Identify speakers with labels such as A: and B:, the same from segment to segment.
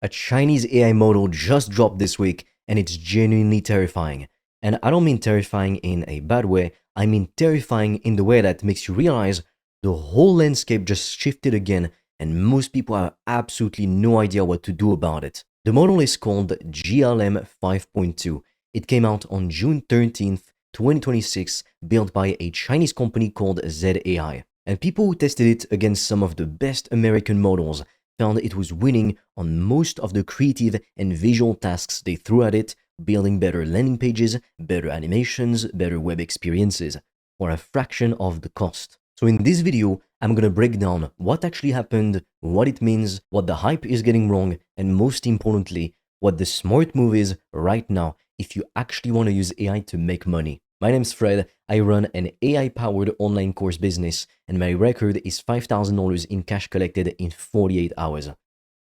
A: A Chinese AI model just dropped this week, and it's genuinely terrifying. And I don't mean terrifying in a bad way, I mean terrifying in the way that makes you realize the whole landscape just shifted again, and most people have absolutely no idea what to do about it. The model is called GLM 5.2. It came out on June 13th, 2026, built by a Chinese company called ZAI. And people who tested it against some of the best American models found it was winning on most of the creative and visual tasks they threw at it, building better landing pages, better animations, better web experiences, for a fraction of the cost. So in this video, I'm gonna break down what actually happened, what it means, what the hype is getting wrong, and most importantly, what the smart move is right now if you actually want to use AI to make money. My name's Fred, I run an AI-powered online course business, and my record is $5,000 in cash collected in 48 hours.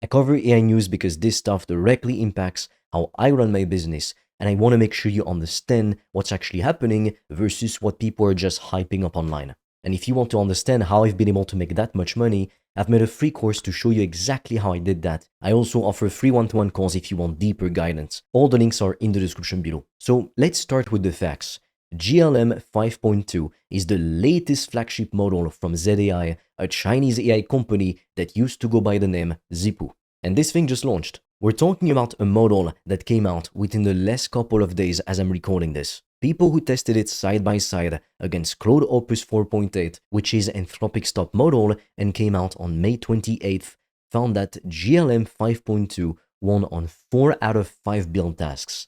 A: I cover AI news because this stuff directly impacts how I run my business, and I want to make sure you understand what's actually happening versus what people are just hyping up online. And if you want to understand how I've been able to make that much money, I've made a free course to show you exactly how I did that. I also offer free one-to-one calls if you want deeper guidance. All the links are in the description below. So let's start with the facts. GLM 5.2 is the latest flagship model from ZAI, a Chinese AI company that used to go by the name Zhipu. And this thing just launched. We're talking about a model that came out within the last couple of days as I'm recording this. People who tested it side by side against Claude Opus 4.8, which is Anthropic's top model and came out on May 28th, found that GLM 5.2 won on 4 out of 5 build tasks.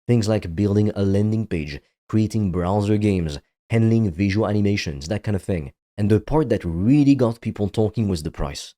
A: Things like building a landing page, creating browser games, handling visual animations, that kind of thing. And the part that really got people talking was the price.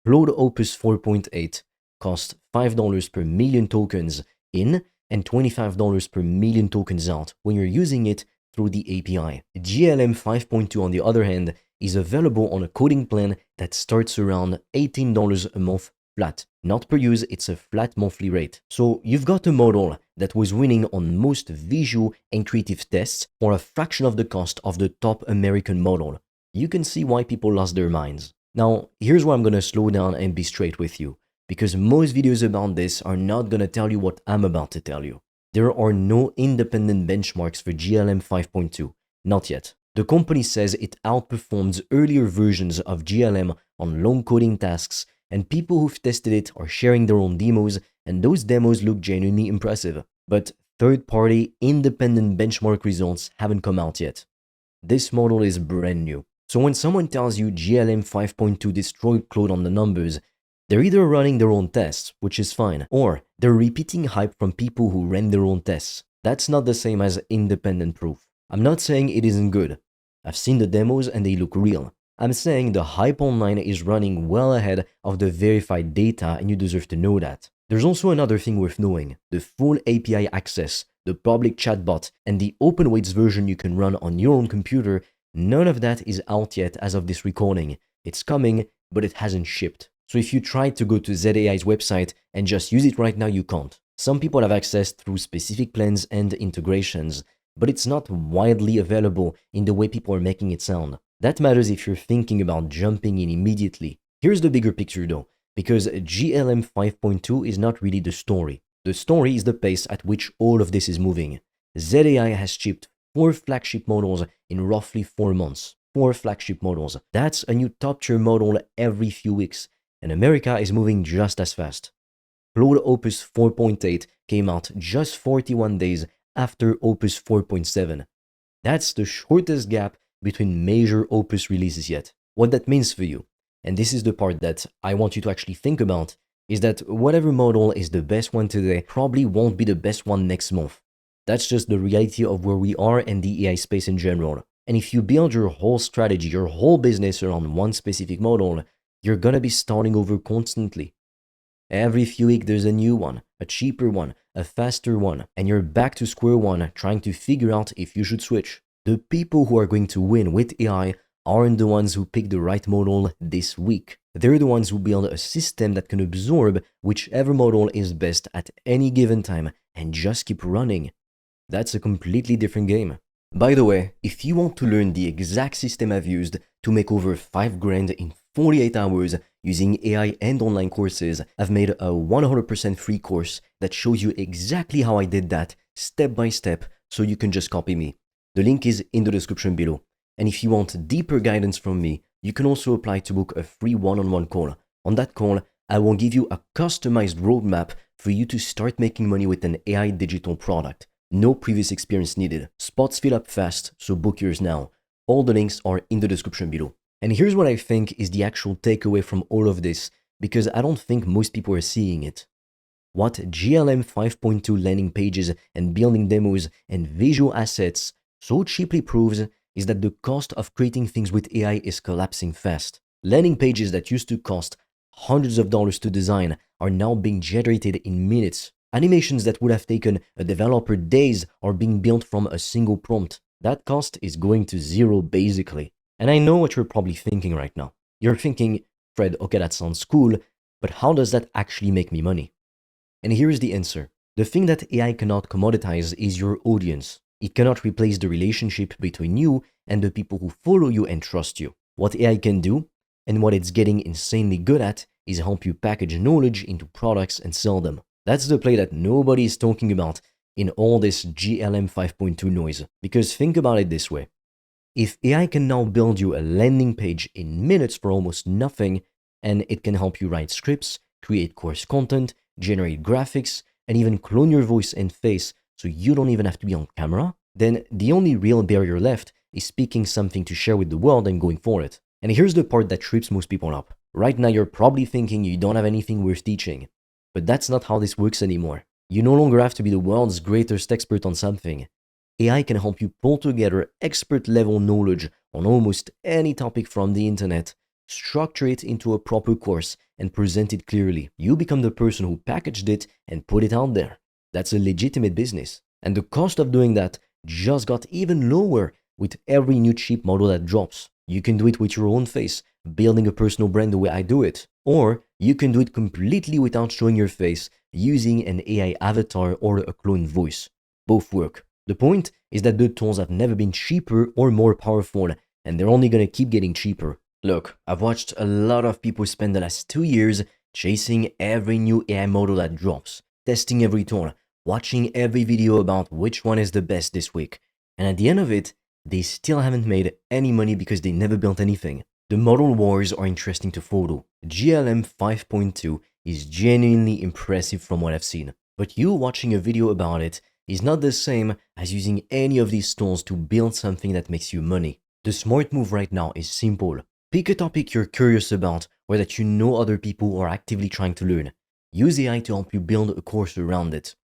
A: Claude Opus 4.8 cost $5 per million tokens in and $25 per million tokens out when you're using it through the API. GLM 5.2, on the other hand, is available on a coding plan that starts around $18 a month flat. Not per use, it's a flat monthly rate. So you've got a model that was winning on most visual and creative tests for a fraction of the cost of the top American model. You can see why people lost their minds. Now, here's where I'm gonna slow down and be straight with you, because most videos about this are not gonna tell you what I'm about to tell you. There are no independent benchmarks for GLM 5.2, not yet. The company says it outperforms earlier versions of GLM on long coding tasks, and people who've tested it are sharing their own demos, and those demos look genuinely impressive. But third-party independent benchmark results haven't come out yet. This model is brand new. So when someone tells you GLM 5.2 destroyed Claude on the numbers, they're either running their own tests, which is fine, or they're repeating hype from people who ran their own tests. That's not the same as independent proof. I'm not saying it isn't good. I've seen the demos and they look real. I'm saying the hype online is running well ahead of the verified data, and you deserve to know that. There's also another thing worth knowing: the full API access, the public chatbot, and the open weights version you can run on your own computer. None of that is out yet as of this recording. It's coming, but it hasn't shipped. So if you try to go to ZAI's website and just use it right now, you can't. Some people have access through specific plans and integrations, but it's not widely available in the way people are making it sound. That matters if you're thinking about jumping in immediately. Here's the bigger picture though, because GLM 5.2 is not really the story. The story is the pace at which all of this is moving. ZAI has shipped 4 flagship models in roughly 4 months. 4 flagship models. That's a new top-tier model every few weeks, and America is moving just as fast. Claude Opus 4.8 came out just 41 days after Opus 4.7. That's the shortest gap between major Opus releases yet. What that means for you, and this is the part that I want you to actually think about, is that whatever model is the best one today probably won't be the best one next month. That's just the reality of where we are in the AI space in general. And if you build your whole strategy, your whole business around one specific model, you're gonna be starting over constantly. Every few weeks there's a new one, a cheaper one, a faster one, and you're back to square one trying to figure out if you should switch. The people who are going to win with AI aren't the ones who pick the right model this week. They're the ones who build a system that can absorb whichever model is best at any given time and just keep running. That's a completely different game. By the way, if you want to learn the exact system I've used to make over $5 grand in 48 hours using AI and online courses, I've made a 100% free course that shows you exactly how I did that step by step, so you can just copy me. The link is in the description below. And if you want deeper guidance from me, you can also apply to book a free one-on-one call. On that call, I will give you a customized roadmap for you to start making money with an AI digital product. No previous experience needed. Spots fill up fast, so book yours now. All the links are in the description below. And here's what I think is the actual takeaway from all of this, because I don't think most people are seeing it. What GLM 5.2 landing pages and building demos and visual assets so cheaply proves is that the cost of creating things with AI is collapsing fast. Landing pages that used to cost hundreds of dollars to design are now being generated in minutes. Animations that would have taken a developer days are being built from a single prompt. That cost is going to zero basically. And I know what you're probably thinking right now. You're thinking, Fred, okay, that sounds cool, but how does that actually make me money? And here's the answer. The thing that AI cannot commoditize is your audience. It cannot replace the relationship between you and the people who follow you and trust you. What AI can do, and what it's getting insanely good at, is help you package knowledge into products and sell them. That's the play that nobody is talking about in all this GLM 5.2 noise. Because think about it this way. If AI can now build you a landing page in minutes for almost nothing, and it can help you write scripts, create course content, generate graphics, and even clone your voice and face so you don't even have to be on camera, then the only real barrier left is speaking something to share with the world and going for it. And here's the part that trips most people up. Right now you're probably thinking you don't have anything worth teaching. But that's not how this works anymore. You no longer have to be the world's greatest expert on something. AI can help you pull together expert-level knowledge on almost any topic from the internet, structure it into a proper course, and present it clearly. You become the person who packaged it and put it out there. That's a legitimate business. And the cost of doing that just got even lower with every new cheap model that drops. You can do it with your own face, building a personal brand the way I do it. Or you can do it completely without showing your face, using an AI avatar or a clone voice. Both work. The point is that the tools have never been cheaper or more powerful, and they're only gonna keep getting cheaper. Look, I've watched a lot of people spend the last 2 years chasing every new AI model that drops, testing every tool, watching every video about which one is the best this week. And at the end of it, they still haven't made any money because they never built anything. The model wars are interesting to follow. GLM 5.2 is genuinely impressive from what I've seen. But you watching a video about it is not the same as using any of these tools to build something that makes you money. The smart move right now is simple. Pick a topic you're curious about or that you know other people are actively trying to learn. Use AI to help you build a course around it.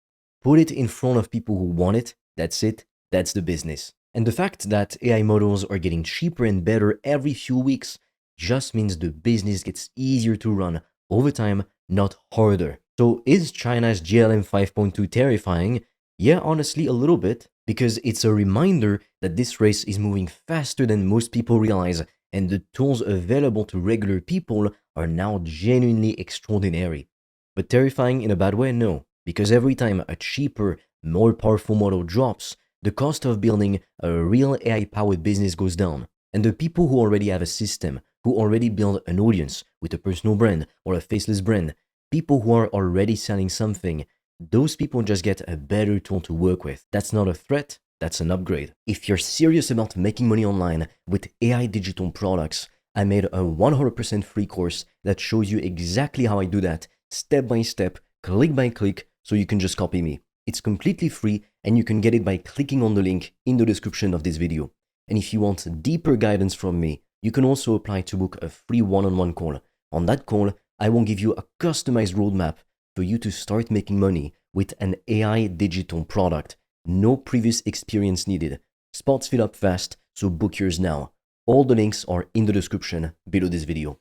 A: Put it in front of people who want it. That's it. That's the business. And the fact that AI models are getting cheaper and better every few weeks just means the business gets easier to run over time, not harder. So is China's GLM 5.2 terrifying? Yeah, honestly, a little bit, because it's a reminder that this race is moving faster than most people realize, and the tools available to regular people are now genuinely extraordinary. But terrifying in a bad way? No, because every time a cheaper, more powerful model drops, the cost of building a real AI-powered business goes down. And the people who already have a system, who already build an audience with a personal brand or a faceless brand, people who are already selling something, those people just get a better tool to work with. That's not a threat, that's an upgrade. If you're serious about making money online with AI digital products, I made a 100% free course that shows you exactly how I do that, step by step, click by click, so you can just copy me. It's completely free and you can get it by clicking on the link in the description of this video. And if you want deeper guidance from me, you can also apply to book a free one-on-one call. On that call, I will give you a customized roadmap for you to start making money with an AI digital product. No previous experience needed. Spots fill up fast, so book yours now. All the links are in the description below this video.